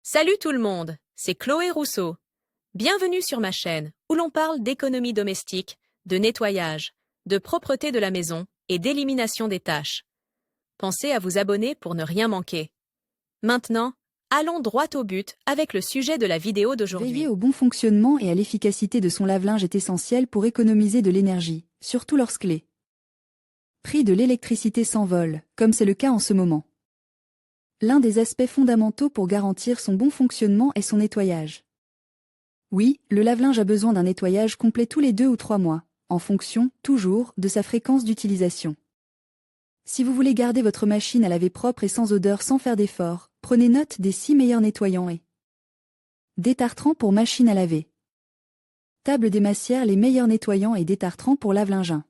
Salut tout le monde, c'est Chloé Rousseau. Bienvenue sur ma chaîne où l'on parle d'économie domestique, de nettoyage, de propreté de la maison et d'élimination des tâches. Pensez à vous abonner pour ne rien manquer. Maintenant, allons droit au but avec le sujet de la vidéo d'aujourd'hui. Veiller au bon fonctionnement et à l'efficacité de son lave-linge est essentiel pour économiser de l'énergie, surtout lorsque les prix de l'électricité s'envolent, comme c'est le cas en ce moment. L'un des aspects fondamentaux pour garantir son bon fonctionnement est son nettoyage. Oui, le lave-linge a besoin d'un nettoyage complet tous les 2 ou 3 mois, en fonction, toujours, de sa fréquence d'utilisation. Si vous voulez garder votre machine à laver propre et sans odeur sans faire d'effort, prenez note des 6 meilleurs nettoyants et détartrants pour machine à laver. Table des massières, les meilleurs nettoyants et détartrants pour lave-linge 1.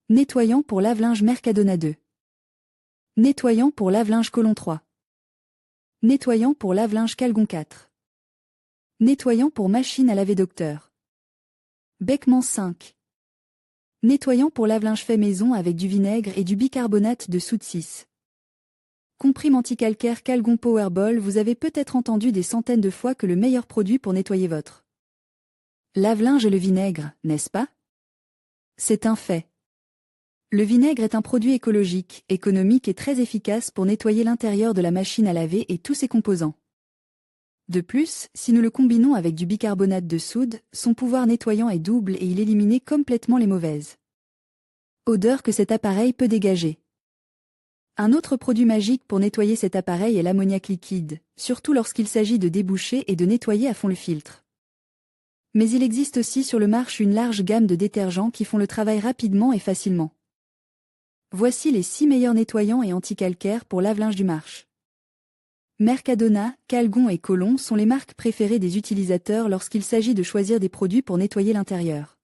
Nettoyant pour lave-linge Mercadona 2. Nettoyant pour lave-linge Colon 3. Nettoyant pour lave-linge Calgon 4. Nettoyant pour machine à laver Docteur. Beckman 5. Nettoyant pour lave-linge fait maison avec du vinaigre et du bicarbonate de soude 6. Comprime anticalcaire Calgon Powerball. Vous avez peut-être entendu des centaines de fois que le meilleur produit pour nettoyer votre lave-linge est le vinaigre, n'est-ce pas? C'est un fait. Le vinaigre est un produit écologique, économique et très efficace pour nettoyer l'intérieur de la machine à laver et tous ses composants. De plus, si nous le combinons avec du bicarbonate de soude, son pouvoir nettoyant est double et il élimine complètement les mauvaises odeurs que cet appareil peut dégager. Un autre produit magique pour nettoyer cet appareil est l'ammoniac liquide, surtout lorsqu'il s'agit de déboucher et de nettoyer à fond le filtre. Mais il existe aussi sur le marché une large gamme de détergents qui font le travail rapidement et facilement. Voici les 6 meilleurs nettoyants et anticalcaires pour lave-linge du marché. Mercadona, Calgon et Colon sont les marques préférées des utilisateurs lorsqu'il s'agit de choisir des produits pour nettoyer l'intérieur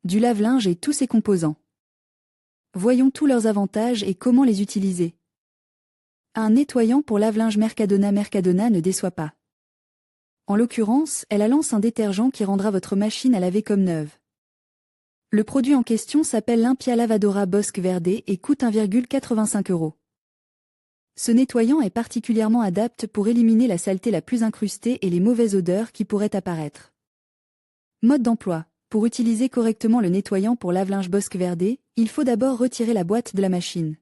du lave-linge et tous ses composants. Voyons tous leurs avantages et comment les utiliser. Un nettoyant pour lave-linge Mercadona. Mercadona ne déçoit pas. En l'occurrence, elle lance un détergent qui rendra votre machine à laver comme neuve. Le produit en question s'appelle Limpia Lavadora Bosque Verde et coûte 1,85 €. Ce nettoyant est particulièrement adapté pour éliminer la saleté la plus incrustée et les mauvaises odeurs qui pourraient apparaître. Mode d'emploi. Pour utiliser correctement le nettoyant pour lave-linge Bosque Verde, il faut d'abord retirer la boîte de la machine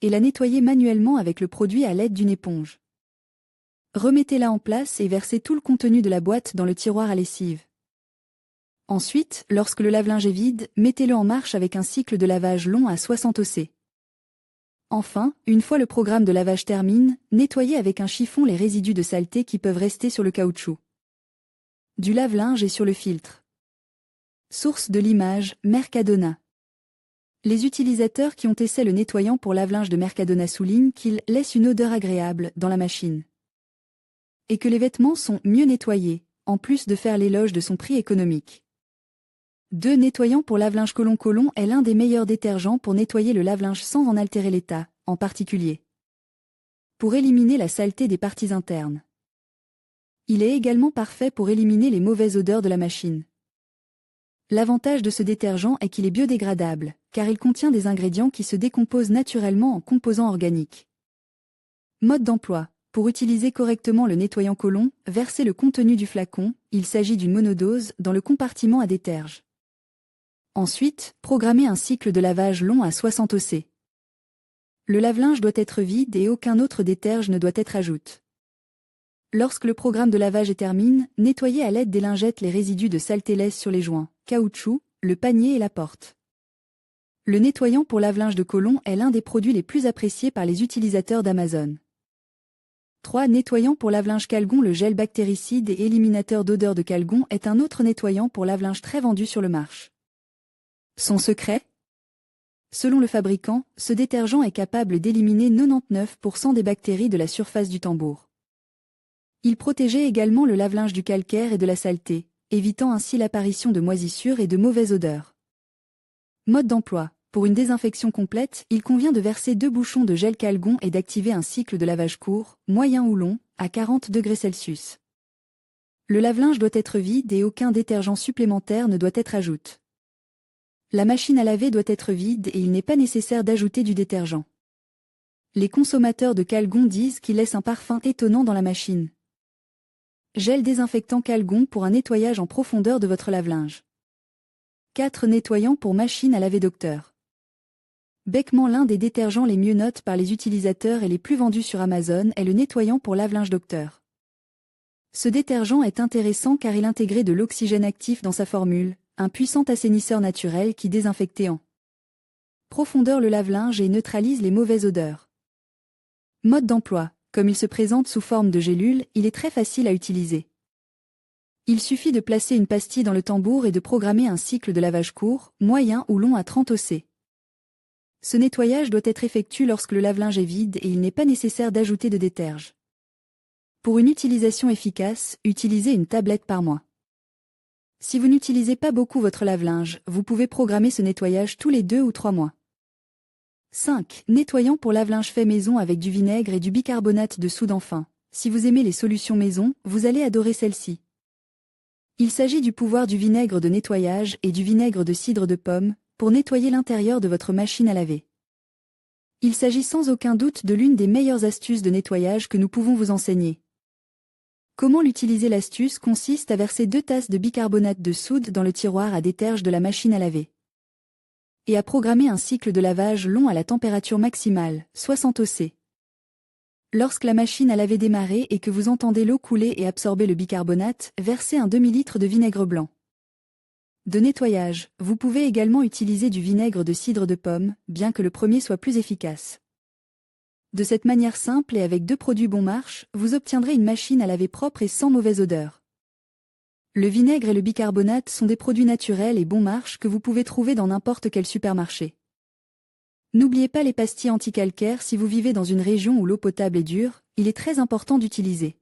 et la nettoyer manuellement avec le produit à l'aide d'une éponge. Remettez-la en place et versez tout le contenu de la boîte dans le tiroir à lessive. Ensuite, lorsque le lave-linge est vide, mettez-le en marche avec un cycle de lavage long à 60 OC. Enfin, une fois le programme de lavage termine, nettoyez avec un chiffon les résidus de saleté qui peuvent rester sur le caoutchouc du lave-linge et sur le filtre. Source de l'image, Mercadona. Les utilisateurs qui ont essayé le nettoyant pour lave-linge de Mercadona soulignent qu'il laisse une odeur agréable dans la machine et que les vêtements sont mieux nettoyés, en plus de faire l'éloge de son prix économique. 2 nettoyants pour lave-linge Colon. Colon est l'un des meilleurs détergents pour nettoyer le lave-linge sans en altérer l'état, en particulier pour éliminer la saleté des parties internes. Il est également parfait pour éliminer les mauvaises odeurs de la machine. L'avantage de ce détergent est qu'il est biodégradable, car il contient des ingrédients qui se décomposent naturellement en composants organiques. Mode d'emploi. Pour utiliser correctement le nettoyant Colon, versez le contenu du flacon, il s'agit d'une monodose, dans le compartiment à déterge. Ensuite, programmez un cycle de lavage long à 60 OC. Le lave-linge doit être vide et aucun autre déterge ne doit être ajouté. Lorsque le programme de lavage est terminé, nettoyez à l'aide des lingettes les résidus de saleté laisse sur les joints, caoutchouc, le panier et la porte. Le nettoyant pour lave-linge de Colon est l'un des produits les plus appréciés par les utilisateurs d'Amazon. 3 nettoyants pour lave-linge Calgon. Le gel bactéricide et éliminateur d'odeur de Calgon est un autre nettoyant pour lave-linge très vendu sur le marché. Son secret? Selon le fabricant, ce détergent est capable d'éliminer 99% des bactéries de la surface du tambour. Il protégeait également le lave-linge du calcaire et de la saleté, évitant ainsi l'apparition de moisissures et de mauvaises odeurs. Mode d'emploi. Pour une désinfection complète, il convient de verser 2 bouchons de gel Calgon et d'activer un cycle de lavage court, moyen ou long, à 40 degrés Celsius. Le lave-linge doit être vide et aucun détergent supplémentaire ne doit être ajouté. La machine à laver doit être vide et il n'est pas nécessaire d'ajouter du détergent. Les consommateurs de Calgon disent qu'il laisse un parfum étonnant dans la machine. Gel désinfectant Calgon pour un nettoyage en profondeur de votre lave-linge. 4 nettoyants pour machine à laver Docteur. Beckman, l'un des détergents les mieux notés par les utilisateurs et les plus vendus sur Amazon, est le nettoyant pour lave-linge Docteur. Ce détergent est intéressant car il intégrait de l'oxygène actif dans sa formule, un puissant assainisseur naturel qui désinfecte en profondeur le lave-linge et neutralise les mauvaises odeurs. Mode d'emploi. Comme il se présente sous forme de gélule, il est très facile à utiliser. Il suffit de placer une pastille dans le tambour et de programmer un cycle de lavage court, moyen ou long à 30 OC. Ce nettoyage doit être effectué lorsque le lave-linge est vide et il n'est pas nécessaire d'ajouter de déterge. Pour une utilisation efficace, utilisez une tablette par mois. Si vous n'utilisez pas beaucoup votre lave-linge, vous pouvez programmer ce nettoyage tous les 2 ou 3 mois. 5. Nettoyant pour lave-linge fait maison avec du vinaigre et du bicarbonate de soude. Enfin, si vous aimez les solutions maison, vous allez adorer celle-ci. Il s'agit du pouvoir du vinaigre de nettoyage et du vinaigre de cidre de pomme pour nettoyer l'intérieur de votre machine à laver. Il s'agit sans aucun doute de l'une des meilleures astuces de nettoyage que nous pouvons vous enseigner. Comment l'utiliser? L'astuce consiste à verser 2 tasses de bicarbonate de soude dans le tiroir à déterge de la machine à laver. Et à programmer un cycle de lavage long à la température maximale, 60 OC. Lorsque la machine à laver démarre et que vous entendez l'eau couler et absorber le bicarbonate, versez un demi-litre de vinaigre blanc. De nettoyage, vous pouvez également utiliser du vinaigre de cidre de pomme, bien que le premier soit plus efficace. De cette manière simple et avec 2 produits bon marche, vous obtiendrez une machine à laver propre et sans mauvaise odeur. Le vinaigre et le bicarbonate sont des produits naturels et bon marche que vous pouvez trouver dans n'importe quel supermarché. N'oubliez pas les pastilles anticalcaires. Si vous vivez dans une région où l'eau potable est dure, il est très important d'utiliser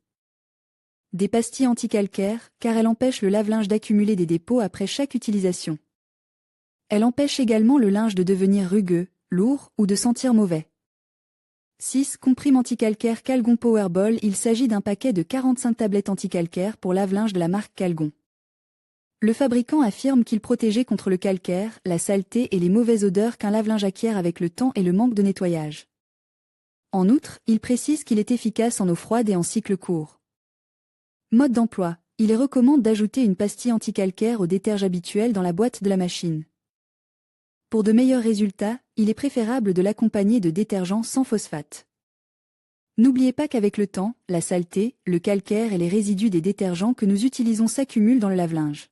des pastilles anticalcaires, car elles empêchent le lave-linge d'accumuler des dépôts après chaque utilisation. Elles empêchent également le linge de devenir rugueux, lourd ou de sentir mauvais. 6. Comprime anticalcaire Calgon Powerball. Il s'agit d'un paquet de 45 tablettes anticalcaires pour lave-linge de la marque Calgon. Le fabricant affirme qu'il protégeait contre le calcaire, la saleté et les mauvaises odeurs qu'un lave-linge acquiert avec le temps et le manque de nettoyage. En outre, il précise qu'il est efficace en eau froide et en cycle court. Mode d'emploi. Il recommande d'ajouter une pastille anticalcaire au déterge habituel dans la boîte de la machine. Pour de meilleurs résultats, il est préférable de l'accompagner de détergents sans phosphate. N'oubliez pas qu'avec le temps, la saleté, le calcaire et les résidus des détergents que nous utilisons s'accumulent dans le lave-linge.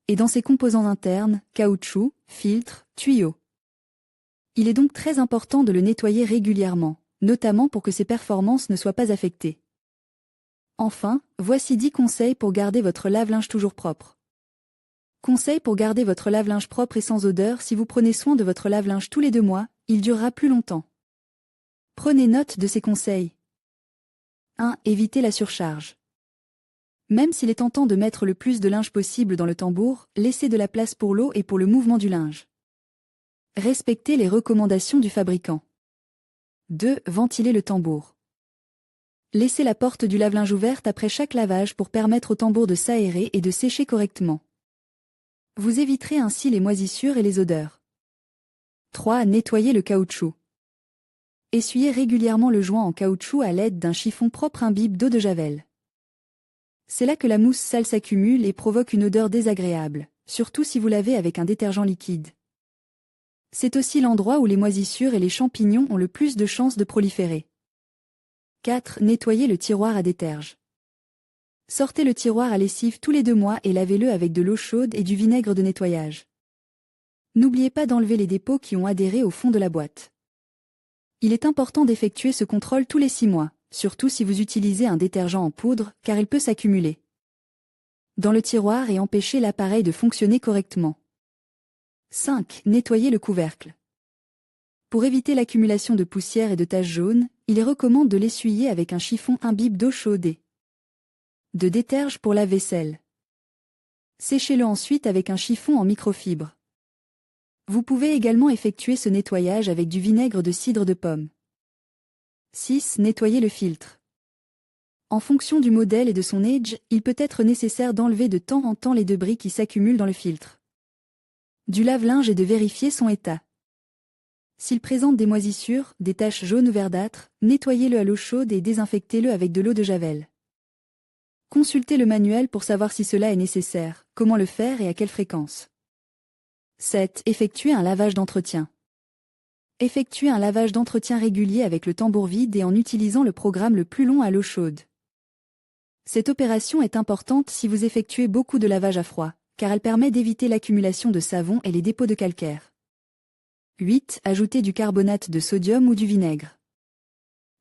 Et dans ses composants internes, caoutchouc, filtres, tuyaux. Il est donc très important de le nettoyer régulièrement, notamment pour que ses performances ne soient pas affectées. Enfin, voici 10 conseils pour garder votre lave-linge toujours propre. Conseils pour garder votre lave-linge propre et sans odeur. Si vous prenez soin de votre lave-linge tous les 2 mois, il durera plus longtemps. Prenez note de ces conseils. 1. Évitez la surcharge. Même s'il est tentant de mettre le plus de linge possible dans le tambour, laissez de la place pour l'eau et pour le mouvement du linge. Respectez les recommandations du fabricant. 2. Ventilez le tambour. Laissez la porte du lave-linge ouverte après chaque lavage pour permettre au tambour de s'aérer et de sécher correctement. Vous éviterez ainsi les moisissures et les odeurs. 3. Nettoyez le caoutchouc. Essuyez régulièrement le joint en caoutchouc à l'aide d'un chiffon propre imbibe d'eau de javel. C'est là que la mousse sale s'accumule et provoque une odeur désagréable, surtout si vous lavez avec un détergent liquide. C'est aussi l'endroit où les moisissures et les champignons ont le plus de chances de proliférer. 4. Nettoyez le tiroir à déterge. Sortez le tiroir à lessive tous les 2 mois et lavez-le avec de l'eau chaude et du vinaigre de nettoyage. N'oubliez pas d'enlever les dépôts qui ont adhéré au fond de la boîte. Il est important d'effectuer ce contrôle tous les 6 mois, surtout si vous utilisez un détergent en poudre, car il peut s'accumuler dans le tiroir et empêcher l'appareil de fonctionner correctement. 5. Nettoyez le couvercle. Pour éviter l'accumulation de poussière et de taches jaunes, il est recommandé de l'essuyer avec un chiffon imbibe d'eau chaude et de déterge pour la vaisselle. Séchez-le ensuite avec un chiffon en microfibre. Vous pouvez également effectuer ce nettoyage avec du vinaigre de cidre de pomme. 6. Nettoyez le filtre. En fonction du modèle et de son âge, il peut être nécessaire d'enlever de temps en temps les débris qui s'accumulent dans le filtre du lave-linge et de vérifier son état. S'il présente des moisissures, des taches jaunes ou verdâtres, nettoyez-le à l'eau chaude et désinfectez-le avec de l'eau de javel. Consultez le manuel pour savoir si cela est nécessaire, comment le faire et à quelle fréquence. 7. Effectuez un lavage d'entretien. Effectuez un lavage d'entretien régulier avec le tambour vide et en utilisant le programme le plus long à l'eau chaude. Cette opération est importante si vous effectuez beaucoup de lavage à froid, car elle permet d'éviter l'accumulation de savon et les dépôts de calcaire. 8. Ajoutez du carbonate de sodium ou du vinaigre.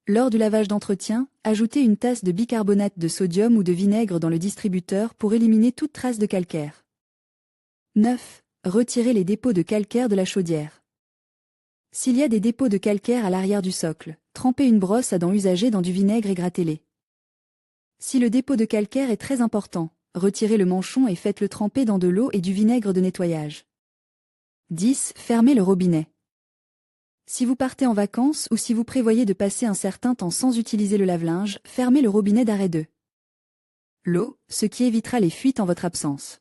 Lors du lavage d'entretien, ajoutez une tasse de bicarbonate de sodium ou de vinaigre dans le distributeur pour éliminer toute trace de calcaire. 9. Retirez les dépôts de calcaire de la chaudière. S'il y a des dépôts de calcaire à l'arrière du socle, trempez une brosse à dents usagée dans du vinaigre et grattez-les. Si le dépôt de calcaire est très important, retirez le manchon et faites-le tremper dans de l'eau et du vinaigre de nettoyage. 10. Fermez le robinet. Si vous partez en vacances ou si vous prévoyez de passer un certain temps sans utiliser le lave-linge, fermez le robinet d'arrêt de l'eau, ce qui évitera les fuites en votre absence.